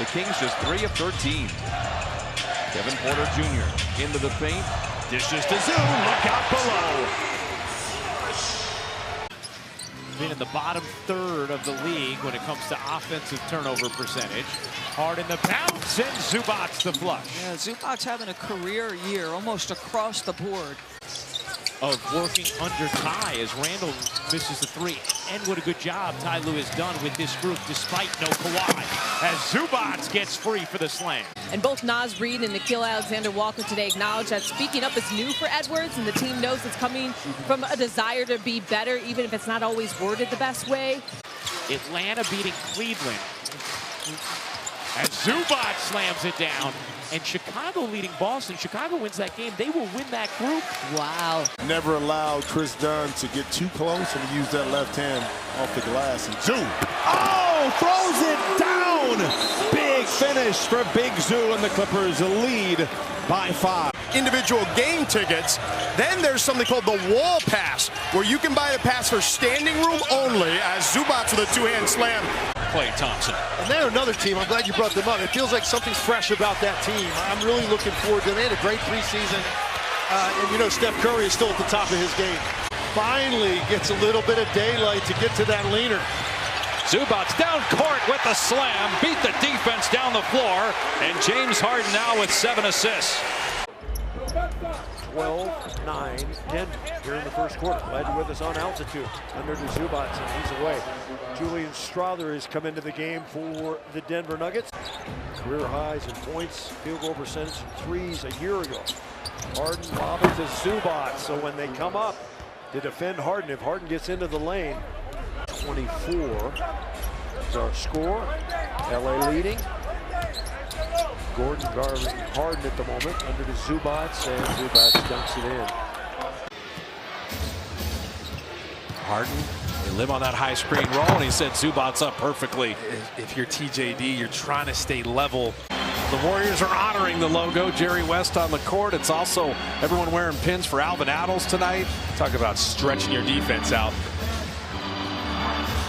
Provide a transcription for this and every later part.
The Kings just 3 of 13. Kevin Porter Jr. into the paint. Dishes to Zoo. Look out below. Been in the bottom third of the league when it comes to offensive turnover percentage. Hard in the bounce, and Zubac the flush. Yeah, Zubac having a career year, almost across the board. Of working under Ty as Randall misses the three. And what a good job Ty Lue has done with this group despite no Kawhi. As Zubac gets free for the slam. And both Naz Reid and Nickeil Alexander-Walker today acknowledge that speaking up is new for Edwards, and the team knows it's coming from a desire to be better, even if it's not always worded the best way. Atlanta beating Cleveland. And Zubac slams it down. And Chicago leading Boston. Chicago wins that game. They will win that group. Wow. Never allowed Chris Dunn to get too close and use that left hand off the glass. And Zoo. Oh, throws it down. Big finish for Big Zoo, and the Clippers lead by 5. Individual game tickets. Then there's something called the wall pass, where you can buy a pass for standing room only, as Zubac with a two-hand slam. Klay Thompson. And they're another team. I'm glad you brought them up. It feels like something's fresh about that team. I'm really looking forward to them. They had a great preseason. And you know, Steph Curry is still at the top of his game. Finally gets a little bit of daylight to get to that leaner. Zubac down court with the slam, beat the defense down the floor, and James Harden now with 7 assists. 12-9 Denver here in the first quarter. Led with us on altitude under the Zubac, and he's away. Julian Strawther has come into the game for the Denver Nuggets. Career highs in points, field goal percentage, and threes a year ago. Harden lob it to Zubac, so when they come up to defend Harden, if Harden gets into the lane, 24 is our score. LA leading. Gordon guarding Harden at the moment under the Zubac, and Zubac dunks it in. Harden, they live on that high screen roll, and he set Zubac up perfectly. If you're TJD, you're trying to stay level. The Warriors are honoring the logo. Jerry West on the court. It's also everyone wearing pins for Alvin Adels tonight. Talk about stretching your defense out.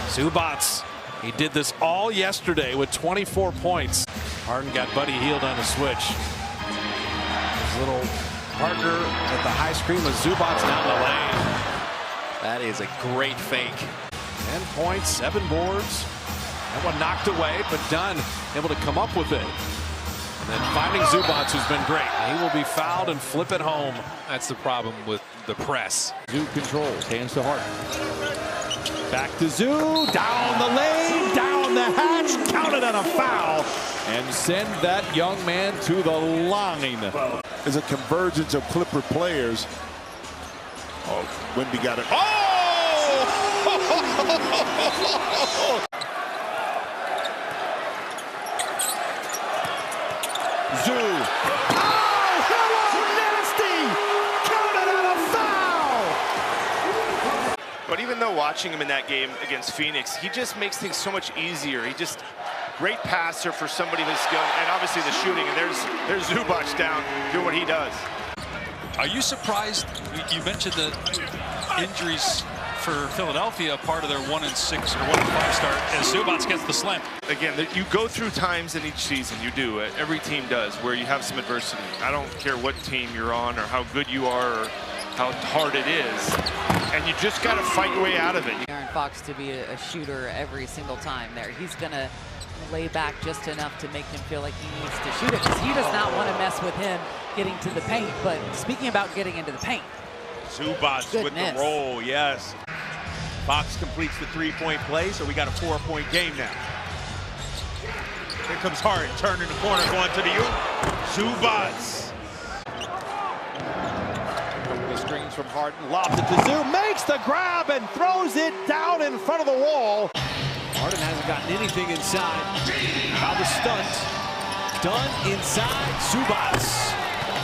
Zubac, he did this all yesterday with 24 points. Harden got Buddy Hield on the switch. His little partner at the high screen with Zubac down the lane. That is a great fake. 10 points, 7 boards. That one knocked away, but Dunn able to come up with it. And then finding Zubac, who's been great. He will be fouled and flip it home. That's the problem with the press. Zoo controls, hands to Harden. Back to Zoo, down the lane, down the hatch, counted on a foul, and send that young man to the line. There's a convergence of Clipper players. Oh, Wemby got it. Oh! Zoo. Oh, hello, nasty! Counted on a foul! But even though watching him in that game against Phoenix, he just makes things so much easier. He just, great passer for somebody who's skill, and obviously the shooting, and there's Zubac down doing what he does. Are you surprised? You mentioned the injuries for Philadelphia, part of their 1-6 or 1-5 start, as Zubac gets the slam. Again, you go through times in each season, you do, every team does, where you have some adversity. I don't care what team you're on or how good you are or how hard it is, and you just got to fight your way out of it. Aaron Fox to be a shooter every single time there. He's going to lay back just enough to make him feel like he needs to shoot it, because he does not want to mess with him getting to the paint. But speaking about getting into the paint, Zubac with the roll, yes. Fox completes the three-point play, so we got a 4-point game now. Here comes Harden, turning the corner, going to the Zubac. The screens from Harden, lobs it to Zoo, makes the grab and throws it down in front of the wall. Harden hasn't gotten anything inside. Now the stunt. Done inside. Zubac,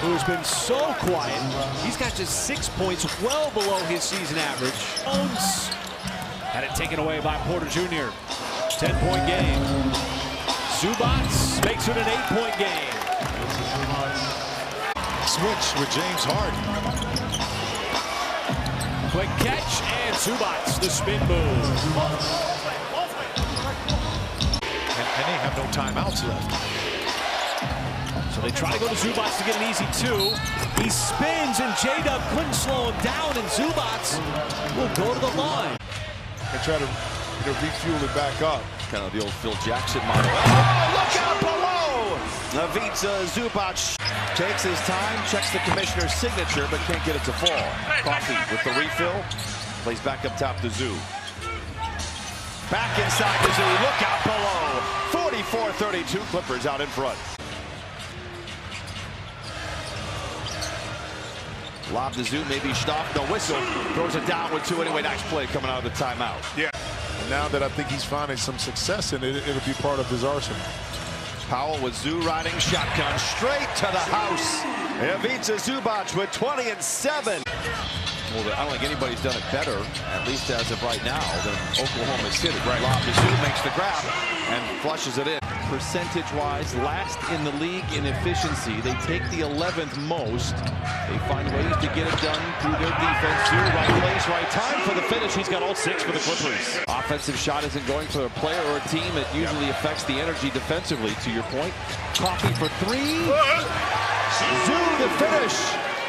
who's been so quiet. He's got just 6 points, well below his season average. Jones had it taken away by Porter Jr. 10-point game. Zubac makes it an 8-point game. Switch with James Harden. Quick catch, and Zubac, the spin move. and they have no timeouts left. So they try to go to Zubac to get an easy two. He spins, and J-Dub couldn't slow him down, and Zubac will go to the line. And try to refuel it back up. Kind of the old Phil Jackson model. Oh, look out below! Ivica Zubac takes his time, checks the commissioner's signature, but can't get it to fall. Coffee with the refill. Plays back up top to Zoo. Back inside to Zoo. Look out below. 44-32. Clippers out in front. Lob to Zoo, maybe Stoff, no whistle. Throws it down with two anyway. Nice play coming out of the timeout. Yeah. And now that I think he's finding some success in it, it'll be part of his arsenal. Powell with Zoo riding shotgun straight to the house. Ivica Zubac with 20 and 7. Well, I don't think anybody's done it better, at least as of right now, than Oklahoma City. Right. Lob to Zoo, makes the grab and flushes it in. Percentage-wise, last in the league in efficiency. They take the 11th most. They find ways to get it done through their defense. Zoo, right place, right time for the finish. He's got all 6 for the Clippers. Offensive shot isn't going for a player or a team. It usually affects the energy defensively, to your point. Coffee for 3. Zoo, the finish.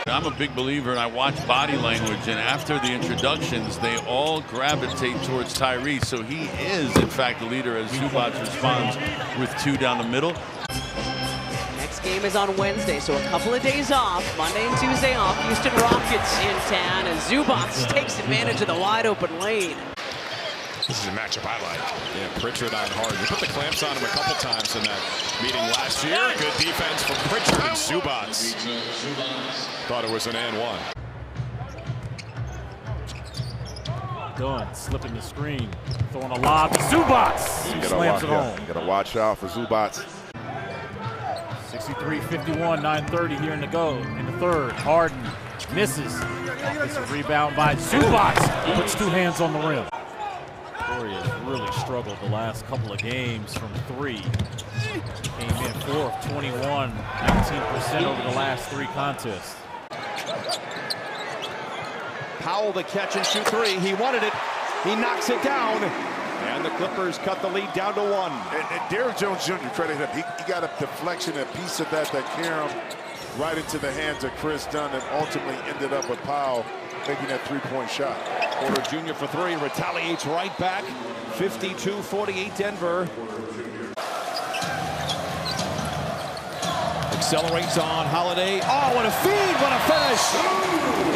I'm a big believer, and I watch body language, and after the introductions, they all gravitate towards Tyrese. So he is, in fact, the leader as Zubac responds with 2 down the middle. Next game is on Wednesday, so a couple of days off. Monday and Tuesday off. Houston Rockets in town, and Zubac takes advantage of the wide-open lane. This is a matchup I like. Yeah, Pritchard on hard. We put the clamps on him a couple times in that meeting last year. Good defense from Pritchard and Zubac. Thought it was an and one. Dunn slipping the screen, throwing a lob to Zubac. He slams it home. Gotta watch out for Zubac. 63-51, 9:30 here in the third. Harden misses. It's a rebound by Zubac. Puts 2 hands on the rim. Corey has really struggled the last couple of games from 3. Came in 4 of 21, 19% over the last 3 contests. Powell the catch and shoot 3. He wanted it. He knocks it down. And the Clippers cut the lead down to 1. And Derrick Jones Jr., credit him. He got a deflection, a piece of that carried him right into the hands of Chris Dunn and ultimately ended up with Powell making that 3-point shot. Porter Jr. for 3, retaliates right back. 52-48 Denver. Accelerates on Holiday. Oh, what a feed, what a finish.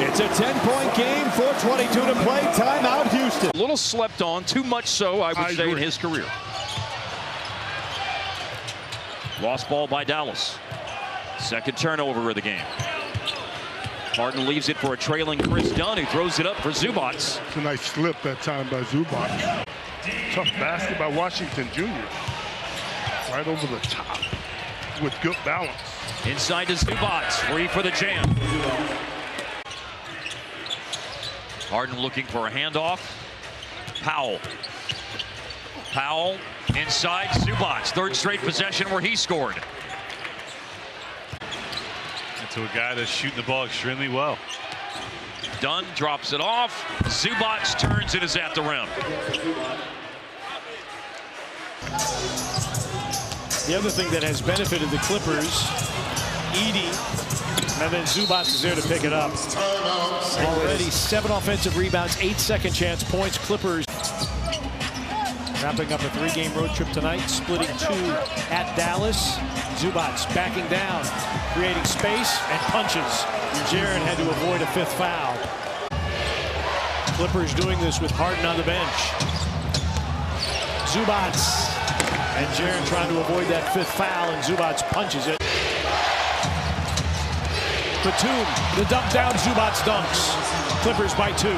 It's a 10-point game, 4:22 to play. Timeout, Houston. A little slept on, too much so, I would say, in his career. Lost ball by Dallas. Second turnover of the game. Harden leaves it for a trailing Chris Dunn, who throws it up for Zubac. It's a nice slip that time by Zubac. Tough basket by Washington Jr. Right over the top with good balance. Inside to Zubac, free for the jam. Harden looking for a handoff. Powell. Powell inside Zubac. 3rd straight possession where he scored. To a guy that's shooting the ball extremely well. Dunn drops it off. Zubac turns and is at the rim. The other thing that has benefited the Clippers, Edey, and then Zubac is there to pick it up. Already 7 offensive rebounds, 8 second chance points. Clippers wrapping up a 3-game road trip tonight, splitting 2 at Dallas. Zubac backing down, creating space, and punches. Jaren had to avoid a 5th foul. Clippers doing this with Harden on the bench. Zubac and Jaren trying to avoid that 5th foul, and Zubac punches it. Batum, the dump down, Zubac dunks. Clippers by 2.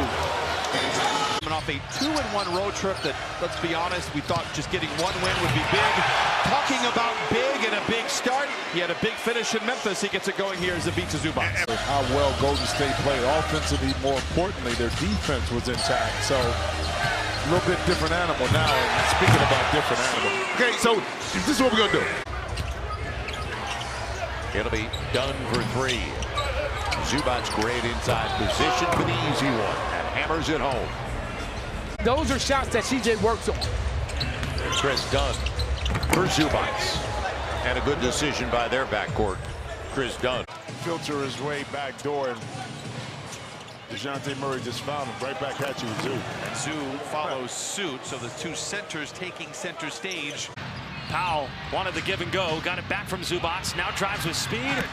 Coming off a 2-1 road trip that, let's be honest, we thought just getting 1 win would be big. Talking about big and a big start. He had a big finish in Memphis. He gets it going here as Ivica Zubac. How well Golden State played offensively, more importantly, their defense was intact. So a little bit different animal now. And speaking about different animal. Okay, so this is what we're going to do. It'll be done for 3. Zubac great inside position for the easy one and hammers it home. Those are shots that CJ works on. Chris Dunn for Zubac. And a good decision by their backcourt, Chris Dunn. Filter his way back door, and DeJounte Murray just found him right back at you with Zoo. And Zoo follows suit, so the two centers taking center stage. Powell wanted the give and go, got it back from Zubac, now drives with speed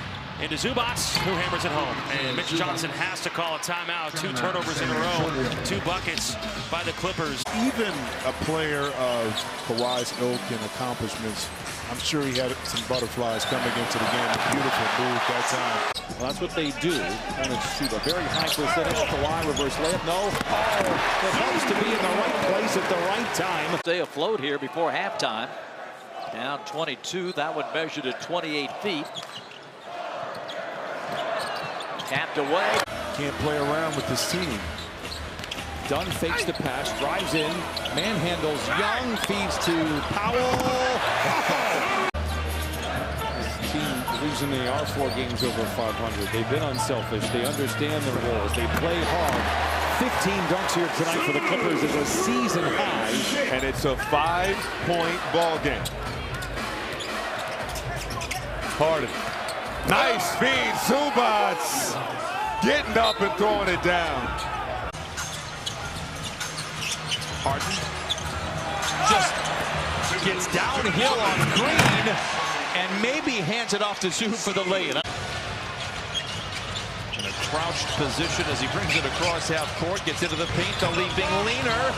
into Zubac, who hammers it home. And Mitch Johnson has to call a timeout. 2 turnovers in a row, 2 buckets by the Clippers. Even a player of Kawhi's ilk and accomplishments, I'm sure he had some butterflies coming into the game. A beautiful move that time. Well, that's what they do. Opponents shoot a very high percentage. Kawhi reverse layup. No. Oh, it helps to be in the right place at the right time. Stay afloat here before halftime. Down 22. That would measure to 28 feet. Tapped away. Can't play around with this team. Dunn fakes the pass, drives in, manhandles Young, feeds to Powell. This team, the reason they are 4 games over 500, they've been unselfish. They understand their roles. They play hard. 15 dunks here tonight for the Clippers is a season high, and it's a 5-point ball game. Harden. Nice feed, Zubac getting up and throwing it down. Harden just gets downhill on Green and maybe hands it off to Zoo for the lay-in. In a crouched position as he brings it across half court, gets into the paint, the leaping leaner.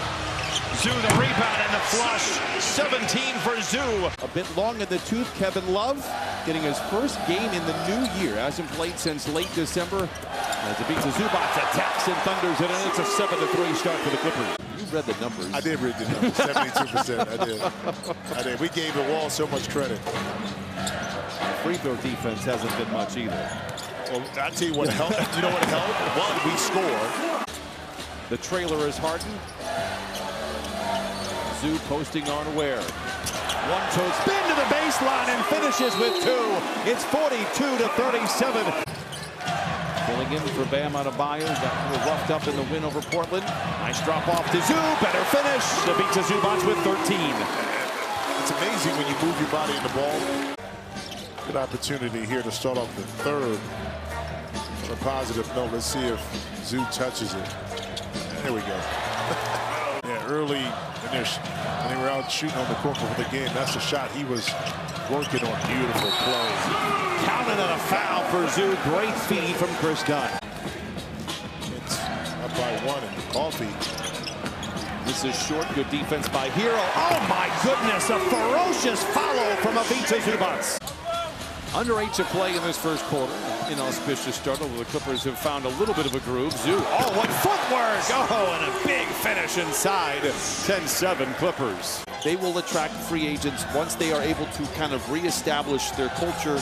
Zoo the rebound and the flush. 17 for Zoo. A bit long in the tooth, Kevin Love getting his first game in the new year. Hasn't played since late December. As Ivica Zubac attacks and thunders it, and it's a 7-3 start for the Clippers. You read the numbers. I did read the numbers. 72%. I did. We gave the Wall so much credit. Free throw defense hasn't been much either. Well, I'll tell you what helped. You know what helped? One, we score. The trailer is Harden. Zoo posting on Ware. One-toe spin to the baseline and finishes with 2. It's 42-37. Filling in for Bam Adebayo. Got a little roughed up in the win over Portland. Nice drop off to Zoo. Better finish. Ivica Zubac with 13. It's amazing when you move your body in the ball. Good opportunity here to start off the third. On a positive note, let's see if Zoo touches it. There we go. Yeah, early when they were out shooting on the court for the game, that's the shot he was working on. Beautiful play. Counted on a foul for Zoo. Great feed from Chris Dunn. It's up by 1 and Coffee. This is short. Good defense by Hero. Oh my goodness! A ferocious follow from Ivica Zubac. Under 8 to play in this first quarter. Inauspicious start, although the Clippers have found a little bit of a groove. Zoo, oh, what footwork! Oh, and a big finish inside. 10-7 Clippers. They will attract free agents once they are able to kind of reestablish their culture,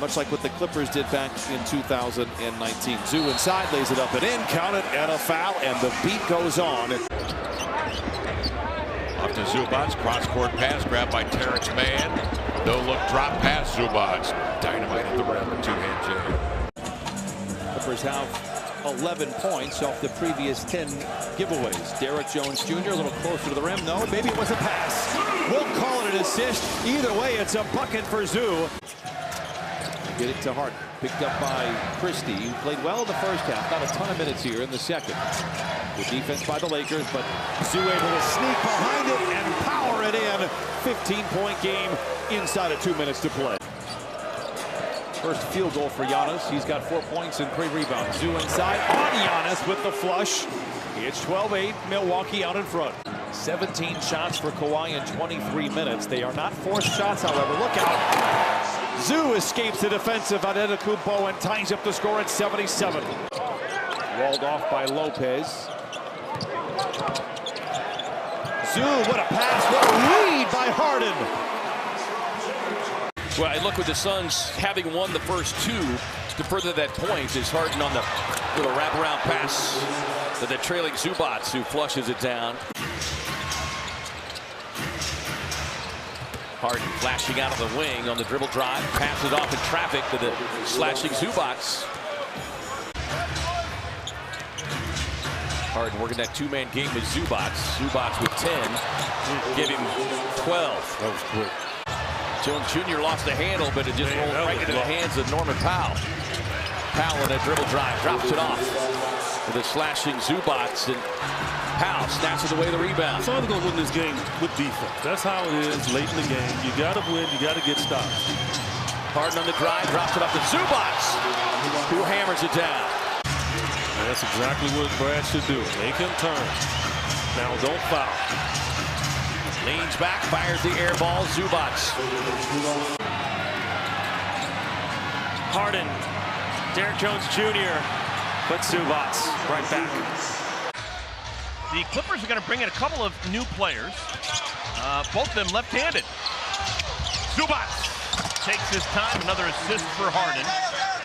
much like what the Clippers did back in 2019. Zoo inside, lays it up and in, counted, and a foul, and the beat goes on. Off to Zubac, cross-court pass, grabbed by Terrence Mann. No-look drop pass, Zubac. Dynamite at the rim, a 2-hand jam. Clippers have 11 points off the previous 10 giveaways. Derek Jones Jr. a little closer to the rim. No, maybe it was a pass. We'll call it an assist. Either way, it's a bucket for Zoo. Get it to Harden. Picked up by Christie, who played well in the first half. Not a ton of minutes here in the second. Good defense by the Lakers, but Zoo able to sneak behind it and power it in. 15-point game inside of 2 minutes to play. First field goal for Giannis. He's got 4 points and 3 rebounds. Zoo inside on Giannis with the flush. It's 12-8, Milwaukee out in front. 17 shots for Kawhi in 23 minutes. They are not forced shots, however. Look out. Zoo escapes the defensive Antetokounmpo and ties up the score at 77. Walled off by Lopez. Zoo, what a pass, what a lead by Harden. Well, I look with the Suns having won the first 2 to further that point is Harden on the little wraparound pass to the trailing Zubac, who flushes it down. Harden flashing out of the wing on the dribble drive, passes off in traffic to the slashing Zubac. Harden working that two-man game with Zubac. Zubac with 10, give him 12. That was quick. Jones Jr. lost the handle, but it just rolled right into the hands of Norman Powell. Powell in a dribble drive, drops it off with a slashing Zubac, and Powell snatches away the rebound. So I'm going to win this game with defense. That's how it is late in the game. You got to win. You got to get stops. Harden on the drive, drops it up to Zubac, who hammers it down. And that's exactly what Brad should do. Make him turn. Now don't foul. Leans back, fires the air ball. Zubac. Harden, Derek Jones Jr. puts Zubac right back. The Clippers are going to bring in a couple of new players, both of them left-handed. Zubac takes his time, another assist for Harden.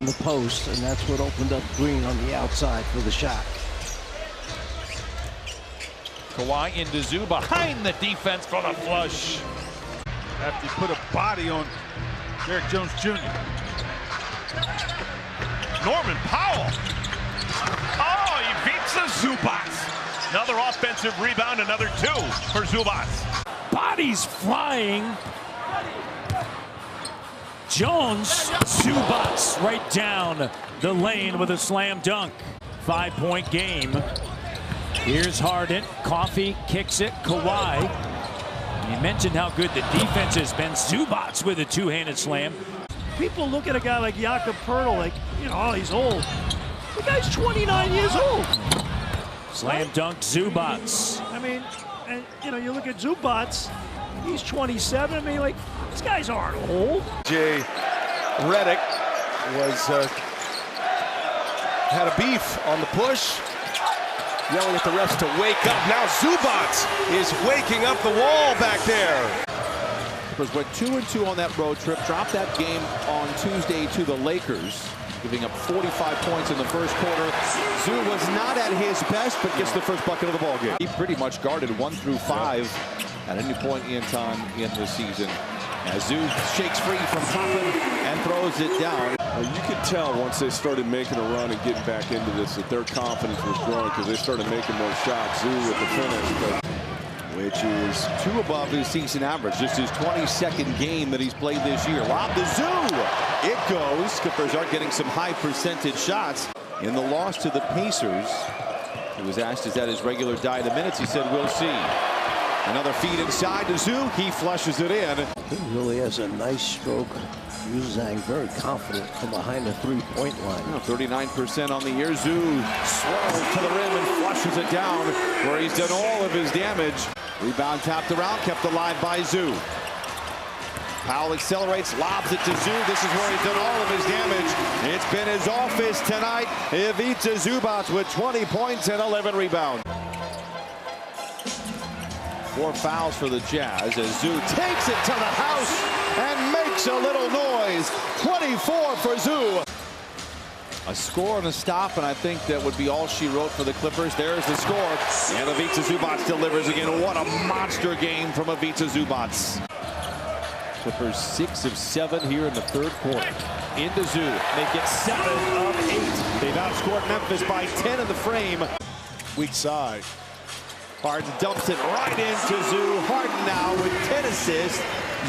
The post, and that's what opened up Green on the outside for the shot. Kawhi into Zubac, behind the defense for the flush. After you put a body on Derek Jones Jr. Norman Powell. Oh, Ivica Zubac. Another offensive rebound, another 2 for Zubac. Bodies flying. Jones, Zubac right down the lane with a slam dunk. 5-point game. Here's Harden. Coffee kicks it. Kawhi. You mentioned how good the defense has been. Zubac with a two-handed slam. People look at a guy like Jakob Poeltl like, you know, oh, he's old. The guy's 29 years old. Slam dunk Zubac. I mean, and you know, you look at Zubac, he's 27. I mean, like, these guys aren't old. Jay Redick was had a beef on the push, yelling at the refs to wake up. Now Zubac is waking up the wall back there. Clippers went 2-2 on that road trip, dropped that game on Tuesday to the Lakers, giving up 45 points in the first quarter. Zoo was not at his best, but gets the first bucket of the ball game. He pretty much guarded 1 through 5 at any point in time in the season. As Zoo shakes free from Toppin and throws it down. You could tell once they started making a run and getting back into this that their confidence was growing because they started making more shots. Zoo with the finish, but which is 2 above his season average. This is 22nd game that he's played this year. Lob to Zoo. It goes. Clippers are getting some high percentage shots. In the loss to the Pacers, he was asked, is that his regular diet of minutes? He said, we'll see. Another feed inside to Zoo. He flushes it in. He really has a nice stroke. Uzang very confident from behind the three-point line. 39% on the year. Zoo swirls to the rim and flushes it down where he's done all of his damage. Rebound tapped around, kept alive by Zoo. Powell accelerates, lobs it to Zoo. This is where he's done all of his damage. It's been his office tonight. Ivica Zubac with 20 points and 11 rebounds. 4 fouls for the Jazz as Zoo takes it to the house and makes a little noise. 24 for Zoo. A score and a stop, and I think that would be all she wrote for the Clippers. There's the score. And Ivica Zubac delivers again. What a monster game from Ivica Zubac. Clippers 6 of 7 here in the third quarter. Into Zoo. Make it 7 of 8. They've outscored Memphis by 10 in the frame. Weak side. Harden dumps it right into Zoo. Harden now with 10 assists.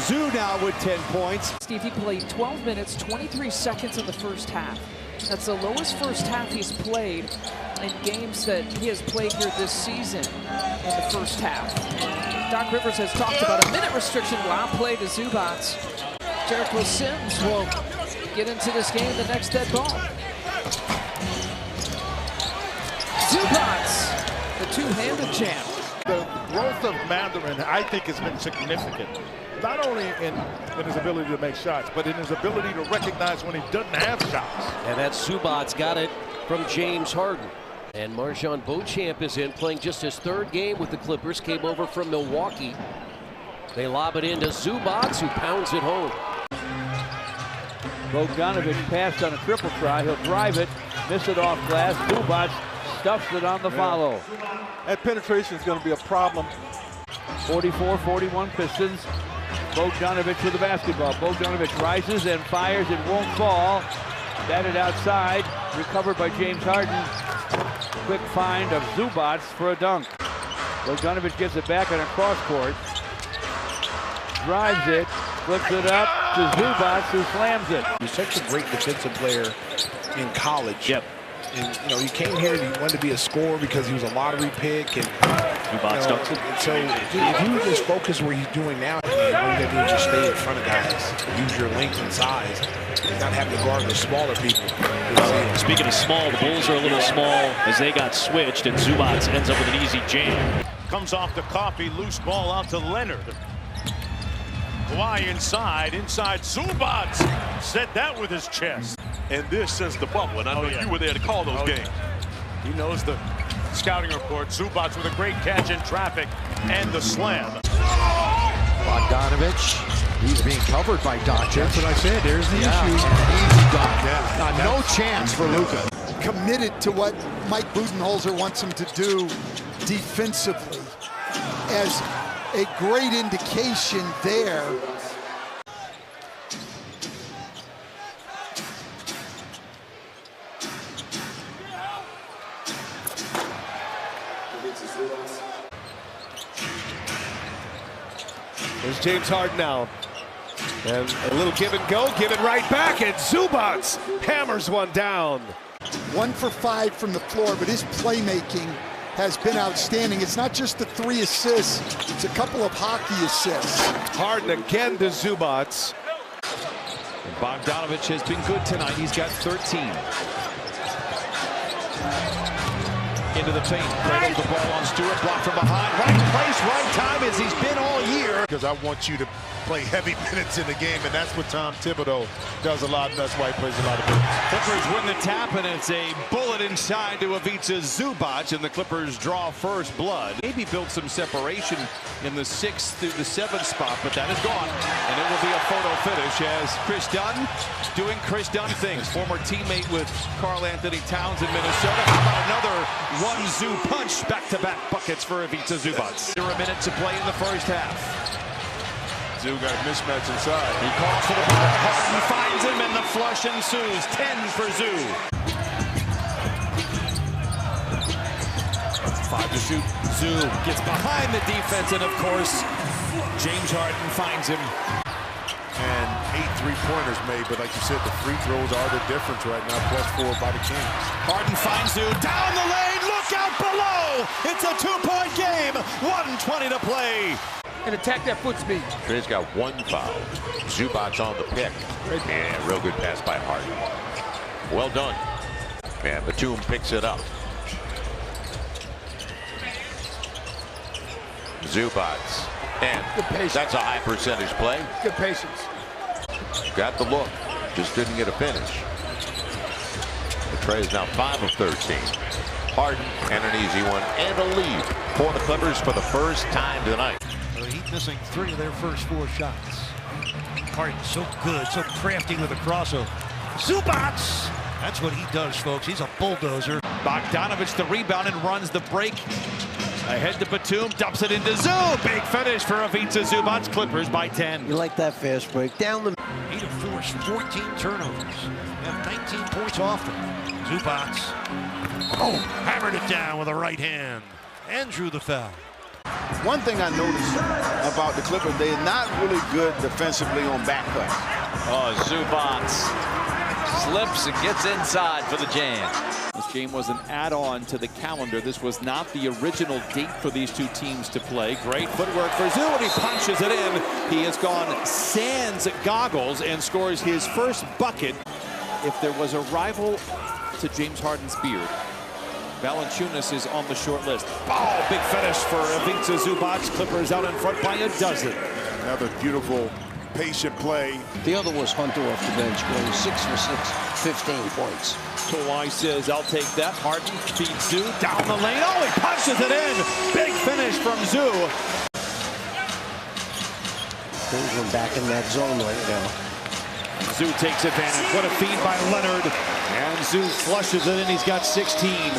Zoo now with 10 points. Steve, he played 12 minutes, 23 seconds in the first half. That's the lowest first half he's played in games that he has played here this season in the first half. Doc Rivers has talked about a minute restriction while play to Zubac. Jericho Sims will get into this game the next dead ball. Zubac, the two-handed champ. The growth of Mandarin, I think, has been significant. Not only in his ability to make shots, but in his ability to recognize when he doesn't have shots. And that Zubac got it from James Harden. And Marjon Beauchamp is in, playing just his 3rd game with the Clippers. Came over from Milwaukee. They lob it into Zubac, who pounds it home. Bogdanovic passed on a triple try. He'll drive it, miss it off glass. Zubac stuffs it on the follow. That penetration is going to be a problem. 44-41 Pistons. Bogdanovic with the basketball. Bogdanovic rises and fires. It won't fall. Batted outside. Recovered by James Harden. quick find of Zubac for a dunk. Bogdanovic gets it back on a cross court. Drives it, flips it up to Zubac, who slams it. He was such a great defensive player in college. Yep. And, you know, he came here and he wanted to be a scorer because he was a lottery pick. And, so if you just focus where he's doing now, all you got to do is just stay in front of guys. Use your length and size. Not having to guard the smaller people. Speaking of small, the Bulls are a little small as they got switched, and Zubac ends up with an easy jam. Comes off the coffee, loose ball out to Leonard. Kawhi inside Zubac. Set that with his chest. And this since the bubble, and I know you were there to call those games. He knows the scouting report. Zubac with a great catch in traffic and the slam. Bogdanovic, he's being covered by Doncic. That's what I said, there's the issue. Easy dunk. No chance for Luka. Committed to what Mike Budenholzer wants him to do defensively as a great indication there. There's James Harden now. And a little give and go, give it right back, and Zubac hammers one down. 1 for 5 from the floor, but his playmaking has been outstanding. It's not just the 3 assists, it's a couple of hockey assists. Harden again to Zubac. Bogdanovic has been good tonight. He's got 13. Into the paint, cradles the ball on Stewart, blocked from behind. Right place, right time, as he's been all year. Because I want you to play heavy minutes in the game, and that's what Tom Thibodeau does a lot, and that's why he plays a lot of minutes. Clippers win the tap, and it's a bullet inside to Ivica Zubac, and the Clippers draw first blood. Maybe build some separation in the 6th through the 7th spot, but that is gone, and it will be a photo finish as Chris Dunn doing Chris Dunn things. Former teammate with Karl Anthony Towns in Minnesota. How about another one Zoo punch? Back-to-back buckets for Ivica Zubac. A minute to play in the first half. Zoo got a mismatch inside. He calls for the ball. Harden finds him, and the flush ensues. 10 for Zoo. 5 to shoot. Zoo gets behind the defense, and of course, James Harden finds him. And 8 3-pointers made, but like you said, the free throws are the difference right now, +4 by the Kings. Harden finds Zoo down the lane. Look out below. It's a 2-point game. 1:20 to play. And attack that foot speed. He's got 1 foul. Zubac on the pick. Yeah, real good pass by Harden. Well done. And Batum picks it up. Zubac. And that's a high percentage play. Good patience. Got the look. Just didn't get a finish. The Trey is now 5 of 13. Harden and an easy one and a lead for the Clippers for the first time tonight. The Heat missing 3 of their first 4 shots. Harden so good, so crafty with a crossover. Zubac! That's what he does, folks. He's a bulldozer. Bogdanovic the rebound and runs the break. Ahead to Batum, dumps it into Zoo. Big finish for Ivica Zubac. Clippers by 10. You like that fast break. Down the... He'd have forced 14 turnovers. Have 19 points off them. Zubac. Oh, hammered it down with a right hand. And drew the foul. One thing I noticed about the Clippers, they're not really good defensively on back cut. Oh, Zubac slips and gets inside for the jam. This game was an add-on to the calendar. This was not the original date for these two teams to play. Great footwork for Zoo, and he punches it in. He has gone sans goggles and scores his first bucket. If there was a rival to James Harden's beard, Valanciunas is on the short list. Oh, big finish for Ivica Zubac. Clippers out in front by a dozen. Another beautiful, patient play. The other was Hunter off the bench, going 6 for 6, 15 points. Kawhi says, I'll take that. Harden feeds Zoo down the lane. Oh, he punches it in. Big finish from Zoo. We're back in that zone right now. Zoo takes advantage. What a feed by Leonard. And Zoo flushes it in. He's got 16.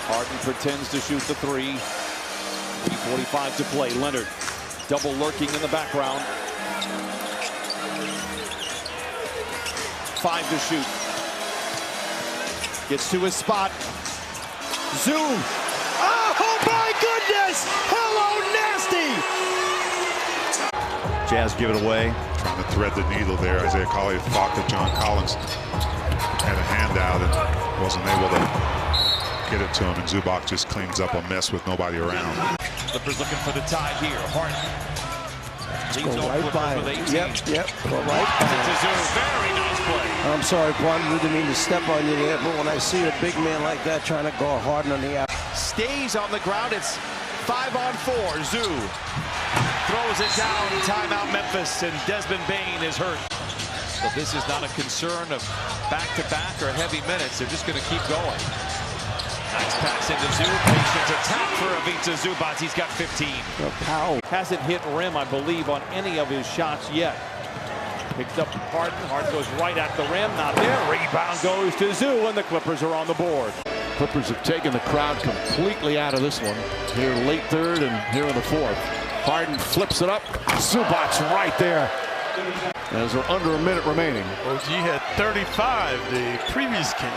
Harden pretends to shoot the 3. 3:45 to play. Leonard double lurking in the background. 5 to shoot. Gets to his spot. Zoo. Oh, my goodness! Hello, nasty! Jazz give it away. Trying to thread the needle there. Isaiah Collier thought that John Collins had a handout and wasn't able to get it to him. And Zubac just cleans up a mess with nobody around. Clippers looking for the tie here. Harden leads Go over right by Clippers with him. 18. Yep. Go right by him. Very nice play. I'm sorry, partner. We didn't mean to step on you there, but when I see a big man like that trying to guard Harden on the out. Stays on the ground. It's 5-on-4. Zoo throws it down. Timeout Memphis, and Desmond Bane is hurt. So this is not a concern of back-to-back or heavy minutes. They're just going to keep going. Nice pass into Zoo. Patient attack for Ivica Zubac. He's got 15. Powell hasn't hit rim, I believe, on any of his shots yet. Picked up Harden. Harden goes right at the rim. Not there. Rebound goes to Zoo, and the Clippers are on the board. Clippers have taken the crowd completely out of this one. Here late third and here in the fourth. Harden flips it up. Zubac's right there. As we're under a minute remaining. OG had 35 the previous game.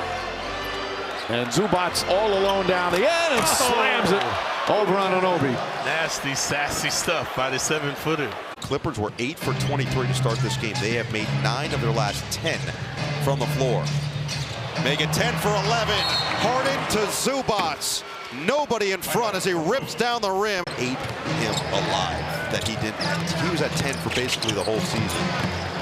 And Zubac's all alone down the end and slams it over on Anunoby. Nasty, sassy stuff by the 7-footer. Clippers were 8 for 23 to start this game. They have made 9 of their last 10 from the floor. Make it 10 for 11. Harden to Zubac. Nobody in front as he rips down the rim. Ate him alive that he didn't. He was at 10 for basically the whole season.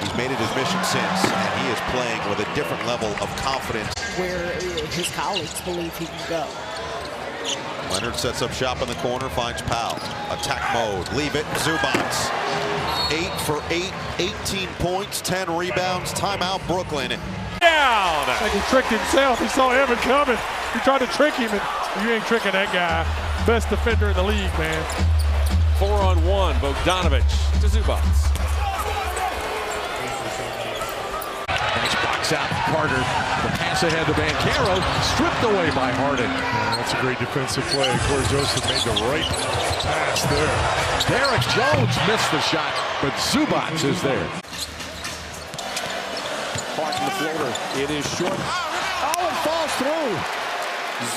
He's made it his mission since, and he is playing with a different level of confidence. Where his colleagues believe he can go. Leonard sets up shop in the corner, finds Powell. Attack mode, leave it, Zubac. 8 for 8, 18 points, 10 rebounds, timeout Brooklyn. Down! Like he tricked himself, he saw Evan coming. He tried to trick him, and you ain't tricking that guy. Best defender in the league, man. 4-on-1, Bogdanovic to Zubac. Nice box out Carter. The pass ahead to Banchero, stripped away by Harden. That's a great defensive play. Corey Joseph made the right pass there. Derek Jones missed the shot, but Zubac is there. Harden the floater. It is short. Oh, it falls through.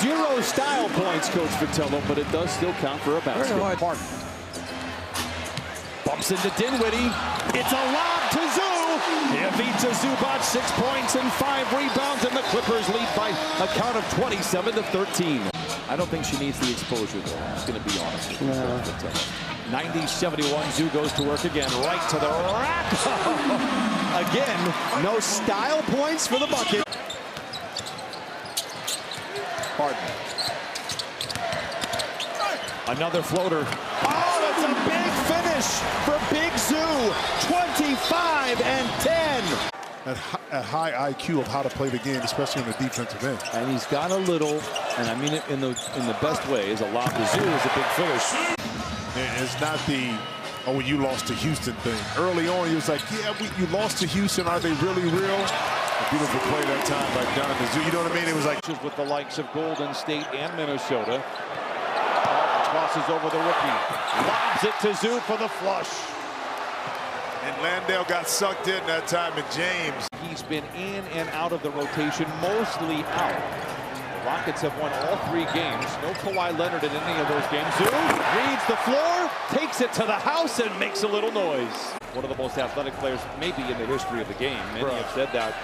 0 style points, Coach Vitello, but it does still count for a basket. Harden bumps into Dinwiddie. It's a lob to Zoo. Ivica Zubac, 6 points and 5 rebounds, and the Clippers lead by a count of 27-13. I don't think she needs the exposure, though. I'm just going to be honest with you. 90-71, Zoo goes to work again, right to the rack. Again, no style points for the bucket. Harden. Another floater. Oh, it's a big finish for Big Zoo. 25 and 10. A high IQ of how to play the game, especially on the defensive end. And he's got a little, and I mean it in the best way, is a lob to Zoo is a big finish. It's not the, oh, you lost to Houston thing. Early on, he was like, yeah, you lost to Houston. Are they really real? A beautiful play that time by Donovan Zoo. You know what I mean? It was like with the likes of Golden State and Minnesota. Crosses over the rookie. Lobs it to Zoo for the flush. And Landale got sucked in that time, and James. He's been in and out of the rotation, mostly out. The Rockets have won all 3 games. No Kawhi Leonard in any of those games. Zoo reads the floor, takes it to the house, and makes a little noise. One of the most athletic players maybe in the history of the game. Many have said that.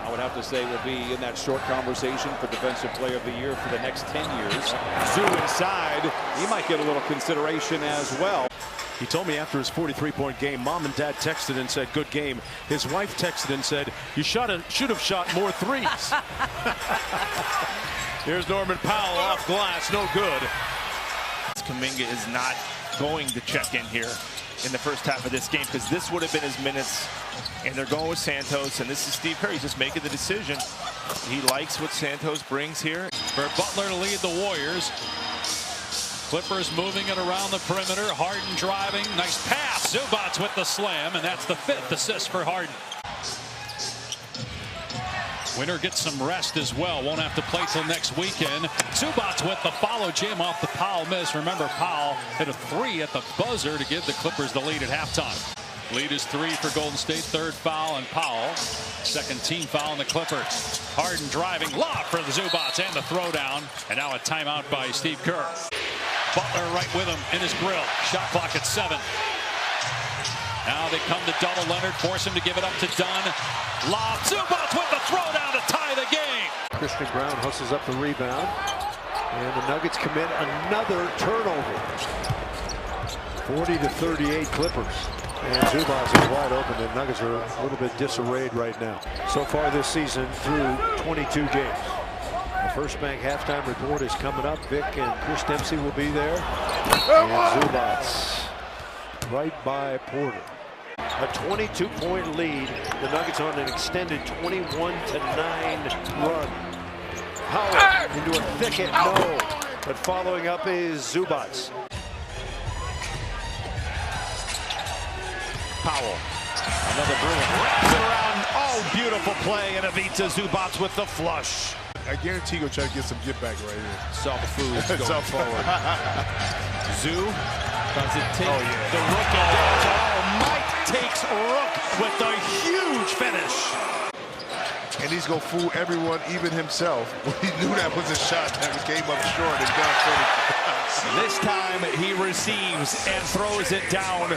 I would have to say will be in that short conversation for Defensive Player of the Year for the next 10 years. Zoo inside. He might get a little consideration as well. He told me after his 43-point game, Mom and Dad texted and said, good game. His wife texted and said, you should have shot more threes. Here's Norman Powell off glass, no good. Kuminga is not going to check in here in the first half of this game because this would have been his minutes, and they're going with Santos, and this is Steve Kerr. He's just making the decision. He likes what Santos brings here. For Butler to lead the Warriors. Clippers moving it around the perimeter. Harden driving. Nice pass. Zubac with the slam, and that's the 5th assist for Harden. Winner gets some rest as well. Won't have to play till next weekend. Zubac with the follow jam off the Powell miss. Remember, Powell hit a 3 at the buzzer to give the Clippers the lead at halftime. Lead is 3 for Golden State. Third foul on Powell. Second team foul on the Clippers. Harden driving, lob for the Zubac and the throwdown. And now a timeout by Steve Kerr. Butler right with him in his grill. Shot clock at 7. Now they come to double Leonard, force him to give it up to Dunn. Lob, Zubac with the throwdown to tie the game. Christian Brown hustles up the rebound. And the Nuggets commit another turnover. 40-38 Clippers. And Zubac is wide open. The Nuggets are a little bit disarrayed right now. So far this season through 22 games. The First Bank halftime report is coming up. Vic and Chris Dempsey will be there. And Zubac right by Porter. A 22-point lead. The Nuggets on an extended 21-9 run. Powell into a thicket, no. But following up is Zubac. Powell. Another Bruin. Wraps it around. Oh, beautiful play. And Ivica Zubac with the flush. I guarantee you'll try to get some get back right here. Soft food going forward. Zoo. Does it take the rookie down? Oh, Mike takes Rook with the huge finish. And he's going to fool everyone, even himself. He knew that was a shot that came up short and got finished. This time he receives and throws it down.